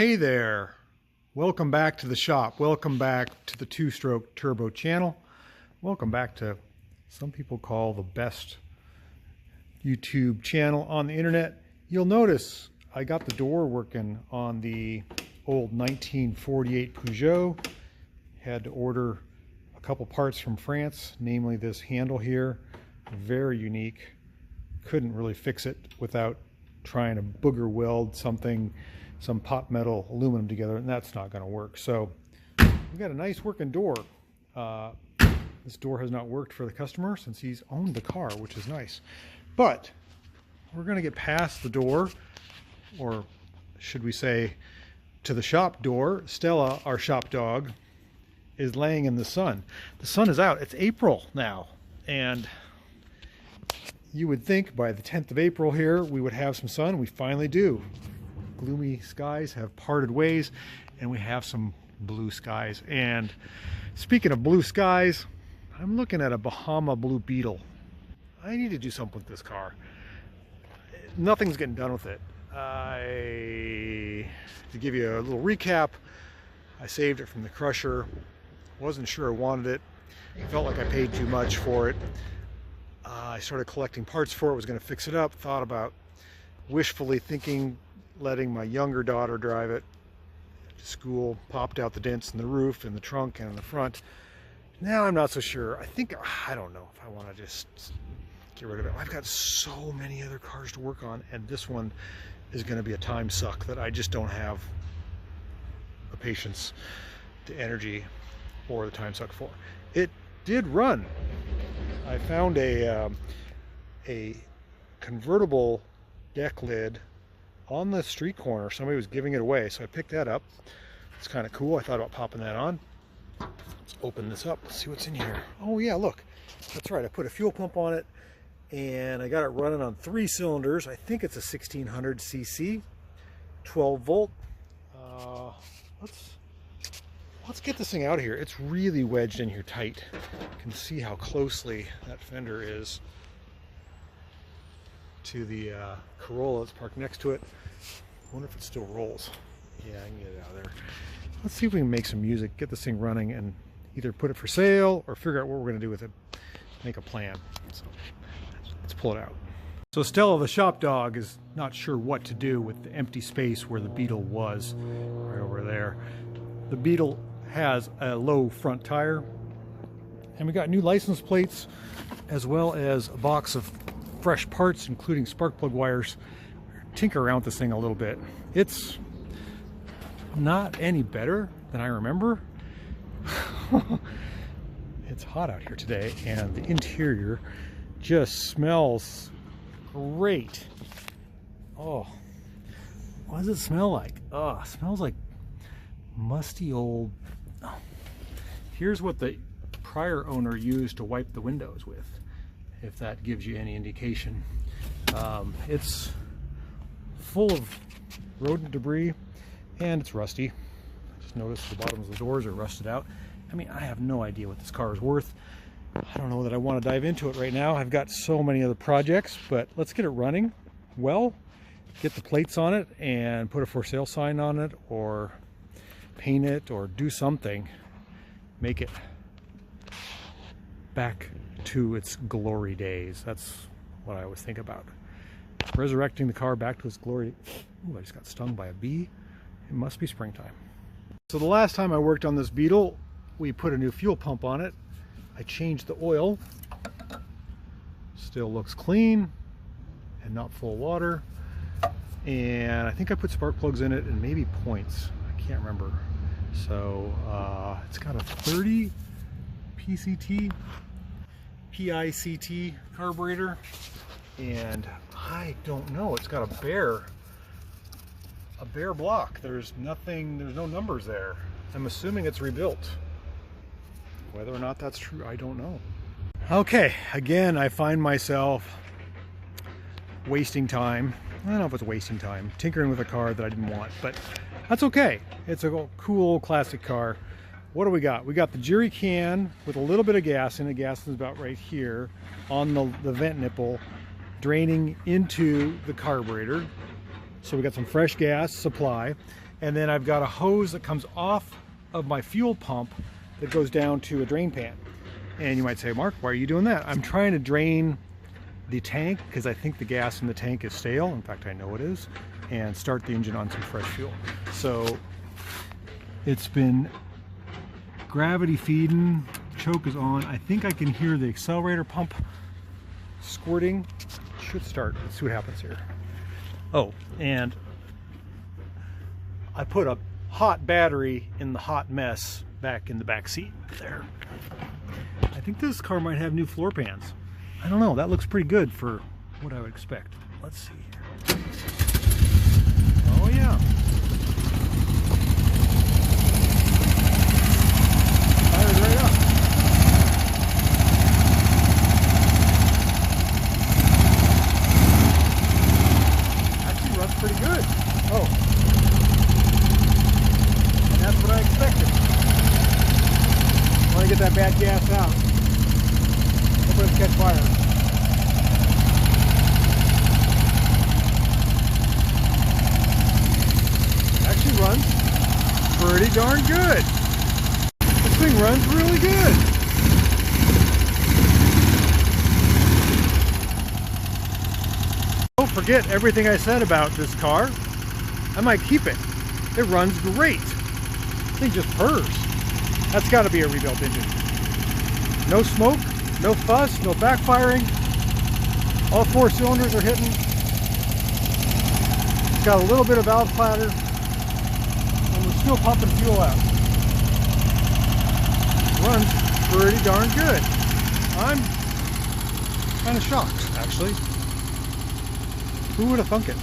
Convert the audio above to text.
Hey there, welcome back to the shop. Welcome back to the two-stroke turbo channel. Welcome back to some people call the best YouTube channel on the internet. You'll notice I got the door working on the old 1948 Peugeot. Had to order a couple parts from France, namely this handle here, very unique. Couldn't really fix it without trying to booger weld some pot metal aluminum together, and that's not going to work. So we got a nice working door. This door has not worked for the customer since he's owned the car, which is nice. But we're going to get past the door, or should we say to the shop door. Stella, our shop dog, is laying in the sun. The sun is out. It's April now, and you would think by the 10th of April here we would have some sun. We finally do. Gloomy skies have parted ways, and we have some blue skies. And speaking of blue skies, I'm looking at a Bahama blue Beetle. I need to do something with this car. Nothing's getting done with it. To give you a little recap, I saved it from the crusher. Wasn't sure I wanted it. Felt like I paid too much for it. I started collecting parts for it, was going to fix it up. Thought about wishfully thinking letting my younger daughter drive it to school. Popped out the dents in the roof, in the trunk, and in the front. Now I'm not so sure. I don't know if I want to just get rid of it. I've got so many other cars to work on, and this one is going to be a time suck that I just don't have the patience, the energy, or the time suck for. It did run. I found a convertible deck lid on the street corner. Somebody was giving it away, so I picked that up. It's kind of cool. I thought about popping that on. Let's open this up. Let's see what's in here. Oh yeah, look. That's right. I put a fuel pump on it, and I got it running on 3 cylinders. I think it's a 1600 cc, 12 volt. Let's get this thing out of here. It's really wedged in here tight. You can see how closely that fender is to the Corolla that's parked next to it. I wonder if it still rolls. Yeah, I can get it out of there. Let's see if we can make some music, get this thing running, and either put it for sale or figure out what we're going to do with it. Make a plan. So let's pull it out. So Stella, the shop dog, is not sure what to do with the empty space where the Beetle was, right over there. The Beetle has a low front tire, and we got new license plates as well as a box of fresh parts, including spark plug wires. Tinker around with this thing a little bit. It's not any better than I remember. It's hot out here today, and the interior just smells great. Oh, what does it smell like? Oh, it smells like musty old. Oh. Here's what the prior owner used to wipe the windows with, if that gives you any indication. It's full of rodent debris, and it's rusty. I just noticed the bottoms of the doors are rusted out. I mean, I have no idea what this car is worth. I don't know that I want to dive into it right now. I've got so many other projects, but let's get it running well, get the plates on it, and put a for sale sign on it, or paint it, or do something. Make it back to its glory days. That's what I always think about. Resurrecting the car back to its glory. Ooh, I just got stung by a bee. It must be springtime. So the last time I worked on this Beetle, we put a new fuel pump on it. I changed the oil. Still looks clean and not full of water. And I think I put spark plugs in it and maybe points. I can't remember. So it's got a 30 PICT carburetor, and I don't know, it's got a bare block. There's no numbers there. I'm assuming it's rebuilt. Whether or not that's true, I don't know. Okay, again, I find myself wasting time. I don't know if it's wasting time, tinkering with a car that I didn't want, but that's okay. It's a cool classic car. What do we got? We got the jerry can with a little bit of gas in it. Gas is about right here on the vent nipple, draining into the carburetor. So we got some fresh gas supply. And then I've got a hose that comes off of my fuel pump that goes down to a drain pan. And you might say, Mark, why are you doing that? I'm trying to drain the tank because I think the gas in the tank is stale. In fact, I know it is. And start the engine on some fresh fuel. So it's been gravity feeding, choke is on. I think I can hear the accelerator pump squirting. Should start. Let's see what happens here. Oh, and I put a hot battery in the hot mess back in the back seat there. I think this car might have new floor pans. I don't know, that looks pretty good for what I would expect. Let's see here. Oh yeah. Fired right up. Actually runs pretty good. Oh. And that's what I expected. I want to get that bad gas out. Hope it doesn't catch fire. Actually runs pretty darn good. This thing runs really good. Don't forget everything I said about this car. I might keep it. It runs great. This thing just purrs. That's got to be a rebuilt engine. No smoke, no fuss, no backfiring. All 4 cylinders are hitting. It's got a little bit of valve clatter. And we're still pumping fuel out. Runs pretty darn good. I'm kind of shocked, actually. Who would have thunk it?